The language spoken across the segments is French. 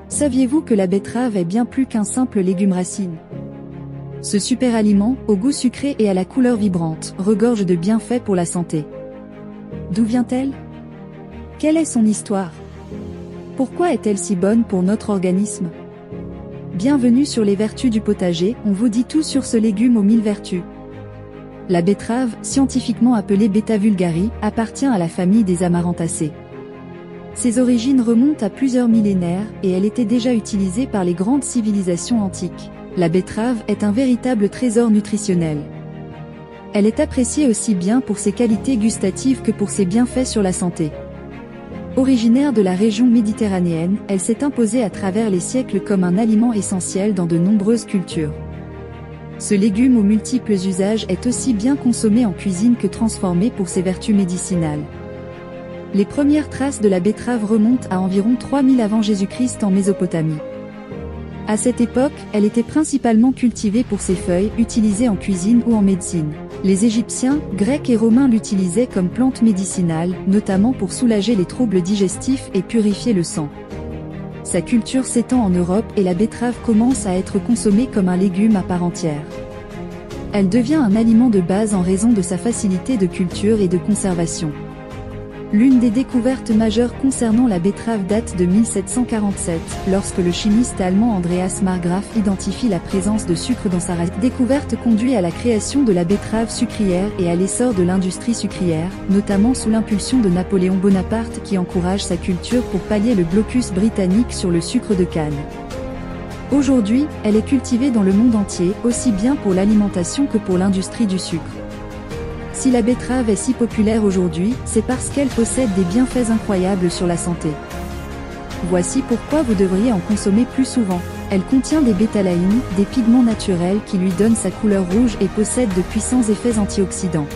Saviez-vous que la betterave est bien plus qu'un simple légume racine? Ce super aliment, au goût sucré et à la couleur vibrante, regorge de bienfaits pour la santé. D'où vient-elle? Quelle est son histoire? Pourquoi est-elle si bonne pour notre organisme? Bienvenue sur les vertus du potager, on vous dit tout sur ce légume aux 1000 vertus. La betterave, scientifiquement appelée Beta vulgaris, appartient à la famille des Amaranthaceae. Ses origines remontent à plusieurs millénaires, et elle était déjà utilisée par les grandes civilisations antiques. La betterave est un véritable trésor nutritionnel. Elle est appréciée aussi bien pour ses qualités gustatives que pour ses bienfaits sur la santé. Originaire de la région méditerranéenne, elle s'est imposée à travers les siècles comme un aliment essentiel dans de nombreuses cultures. Ce légume aux multiples usages est aussi bien consommé en cuisine que transformé pour ses vertus médicinales. Les premières traces de la betterave remontent à environ 3000 avant Jésus-Christ en Mésopotamie. À cette époque, elle était principalement cultivée pour ses feuilles, utilisées en cuisine ou en médecine. Les Égyptiens, Grecs et Romains l'utilisaient comme plante médicinale, notamment pour soulager les troubles digestifs et purifier le sang. Sa culture s'étend en Europe et la betterave commence à être consommée comme un légume à part entière. Elle devient un aliment de base en raison de sa facilité de culture et de conservation. L'une des découvertes majeures concernant la betterave date de 1747, lorsque le chimiste allemand Andreas Marggraf identifie la présence de sucre dans sa racine. Cette découverte conduit à la création de la betterave sucrière et à l'essor de l'industrie sucrière, notamment sous l'impulsion de Napoléon Bonaparte qui encourage sa culture pour pallier le blocus britannique sur le sucre de canne. Aujourd'hui, elle est cultivée dans le monde entier, aussi bien pour l'alimentation que pour l'industrie du sucre. Si la betterave est si populaire aujourd'hui, c'est parce qu'elle possède des bienfaits incroyables sur la santé. Voici pourquoi vous devriez en consommer plus souvent. Elle contient des bétalaïnes, des pigments naturels qui lui donnent sa couleur rouge et possède de puissants effets antioxydants.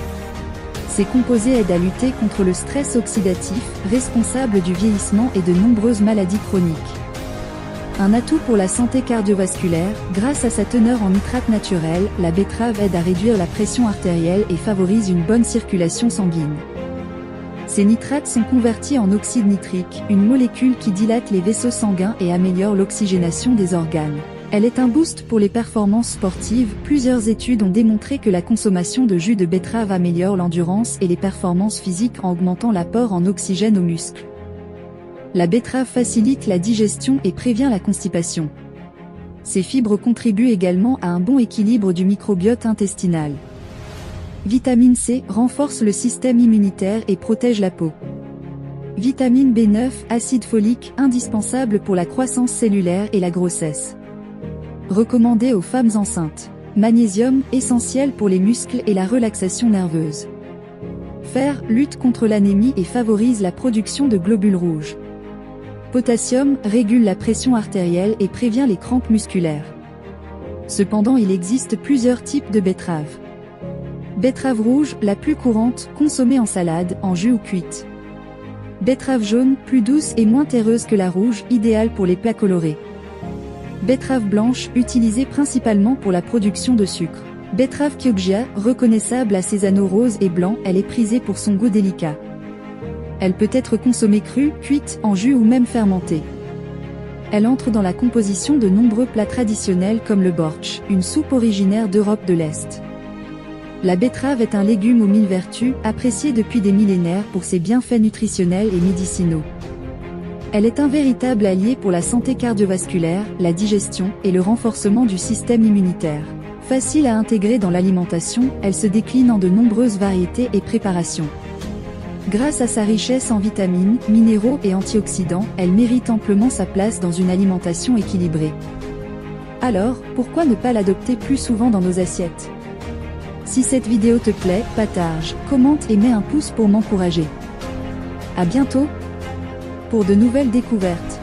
Ces composés aident à lutter contre le stress oxydatif, responsable du vieillissement et de nombreuses maladies chroniques. Un atout pour la santé cardiovasculaire, grâce à sa teneur en nitrates naturels, la betterave aide à réduire la pression artérielle et favorise une bonne circulation sanguine. Ces nitrates sont convertis en oxyde nitrique, une molécule qui dilate les vaisseaux sanguins et améliore l'oxygénation des organes. Elle est un boost pour les performances sportives. Plusieurs études ont démontré que la consommation de jus de betterave améliore l'endurance et les performances physiques en augmentant l'apport en oxygène aux muscles. La betterave facilite la digestion et prévient la constipation. Ces fibres contribuent également à un bon équilibre du microbiote intestinal. Vitamine C renforce le système immunitaire et protège la peau. Vitamine B9, acide folique, indispensable pour la croissance cellulaire et la grossesse. Recommandé aux femmes enceintes. Magnésium, essentiel pour les muscles et la relaxation nerveuse. Fer, lutte contre l'anémie et favorise la production de globules rouges. Potassium, régule la pression artérielle et prévient les crampes musculaires. Cependant, il existe plusieurs types de betterave. Betterave rouge, la plus courante, consommée en salade, en jus ou cuite. Betterave jaune, plus douce et moins terreuse que la rouge, idéale pour les plats colorés. Betterave blanche, utilisée principalement pour la production de sucre. Betterave Chioggia, reconnaissable à ses anneaux roses et blancs, elle est prisée pour son goût délicat. Elle peut être consommée crue, cuite, en jus ou même fermentée. Elle entre dans la composition de nombreux plats traditionnels comme le bortsch, une soupe originaire d'Europe de l'Est. La betterave est un légume aux 1000 vertus, apprécié depuis des millénaires pour ses bienfaits nutritionnels et médicinaux. Elle est un véritable allié pour la santé cardiovasculaire, la digestion et le renforcement du système immunitaire. Facile à intégrer dans l'alimentation, elle se décline en de nombreuses variétés et préparations. Grâce à sa richesse en vitamines, minéraux et antioxydants, elle mérite amplement sa place dans une alimentation équilibrée. Alors, pourquoi ne pas l'adopter plus souvent dans nos assiettes? Si cette vidéo te plaît, partage, commente et mets un pouce pour m'encourager. À bientôt pour de nouvelles découvertes.